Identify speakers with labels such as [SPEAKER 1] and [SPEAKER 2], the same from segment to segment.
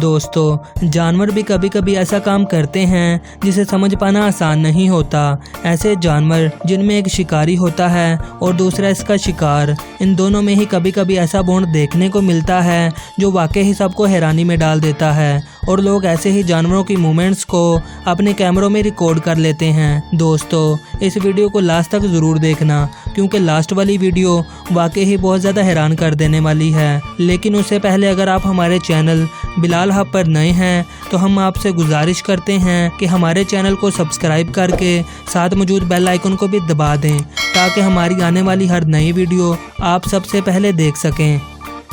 [SPEAKER 1] दोस्तों, जानवर भी कभी कभी ऐसा काम करते हैं जिसे समझ पाना आसान नहीं होता। ऐसे जानवर जिनमें एक शिकारी होता है और दूसरा इसका शिकार, इन दोनों में ही कभी कभी ऐसा बॉन्ड देखने को मिलता है जो वाकई ही सबको हैरानी में डाल देता है। और लोग ऐसे ही जानवरों की मूवमेंट्स को अपने कैमरों में रिकॉर्ड कर लेते हैं। दोस्तों, इस वीडियो को लास्ट तक ज़रूर देखना, क्योंकि लास्ट वाली वीडियो वाकई ही बहुत ज़्यादा हैरान कर देने वाली है। लेकिन उससे पहले अगर आप हमारे चैनल बिलाल हब पर नए हैं तो हम आपसे गुजारिश करते हैं कि हमारे चैनल को सब्सक्राइब करके साथ मौजूद बेल आइकन को भी दबा दें, ताकि हमारी आने वाली हर नई वीडियो आप सबसे पहले देख सकें।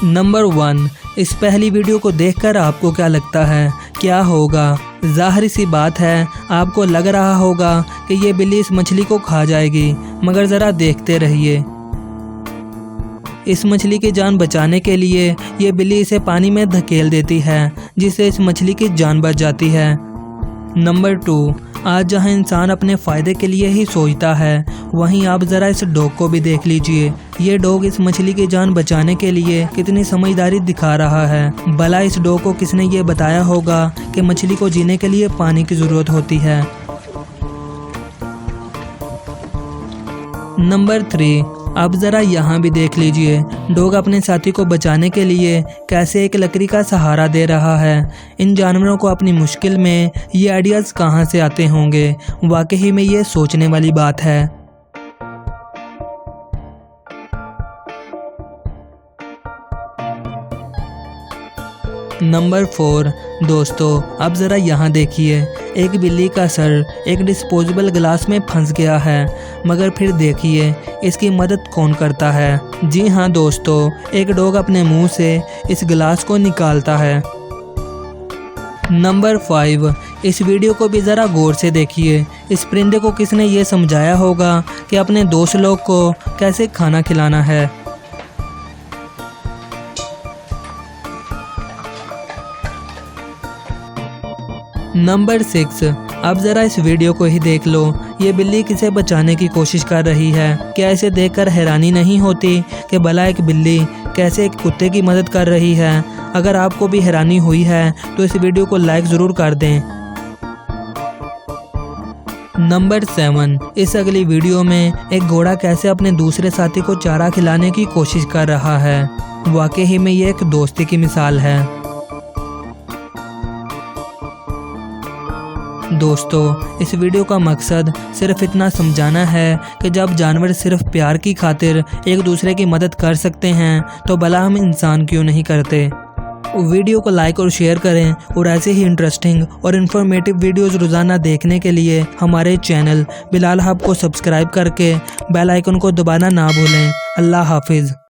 [SPEAKER 1] नंबर 1, इस पहली वीडियो को देखकर आपको क्या लगता है, क्या होगा? जाहिर सी बात है, आपको लग रहा होगा कि ये बिल्ली इस मछली को खा जाएगी, मगर ज़रा देखते रहिए। इस मछली की जान बचाने के लिए ये बिल्ली इसे पानी में धकेल देती है, जिससे इस मछली की जान बच जाती है। नंबर 2, आज जहां इंसान अपने फ़ायदे के लिए ही सोचता है, वहीं आप ज़रा इस डॉग को भी देख लीजिए। ये डॉग इस मछली की जान बचाने के लिए कितनी समझदारी दिखा रहा है। भला इस डॉग को किसने ये बताया होगा कि मछली को जीने के लिए पानी की ज़रूरत होती है। नंबर 3, अब ज़रा यहाँ भी देख लीजिए, डॉग अपने साथी को बचाने के लिए कैसे एक लकड़ी का सहारा दे रहा है। इन जानवरों को अपनी मुश्किल में ये आइडियाज़ कहाँ से आते होंगे, वाकई में ये सोचने वाली बात है। नंबर 4, दोस्तों, अब ज़रा यहाँ देखिए, एक बिल्ली का सर एक डिस्पोजेबल गिलास में फंस गया है, मगर फिर देखिए इसकी मदद कौन करता है। जी हाँ दोस्तों, एक डॉग अपने मुंह से इस गिलास को निकालता है। नंबर 5, इस वीडियो को भी ज़रा गौर से देखिए। इस परिंदे को किसने ये समझाया होगा कि अपने दोस्त लोग को कैसे खाना खिलाना है। नंबर 6, अब ज़रा इस वीडियो को ही देख लो। ये बिल्ली किसे बचाने की कोशिश कर रही है। क्या इसे देखकर हैरानी नहीं होती कि भला एक बिल्ली कैसे एक कुत्ते की मदद कर रही है? अगर आपको भी हैरानी हुई है तो इस वीडियो को लाइक ज़रूर कर दें। नंबर 7, इस अगली वीडियो में एक घोड़ा कैसे अपने दूसरे साथी को चारा खिलाने की कोशिश कर रहा है। वाकई में ये एक दोस्ती की मिसाल है। दोस्तों, इस वीडियो का मकसद सिर्फ इतना समझाना है कि जब जानवर सिर्फ प्यार की खातिर एक दूसरे की मदद कर सकते हैं, तो भला हम इंसान क्यों नहीं करते। वीडियो को लाइक और शेयर करें, और ऐसे ही इंटरेस्टिंग और इन्फॉर्मेटिव वीडियोज़ रोज़ाना देखने के लिए हमारे चैनल बिलाल हब को सब्सक्राइब करके बेल आइकन को दबाना ना भूलें। अल्लाह हाफिज़।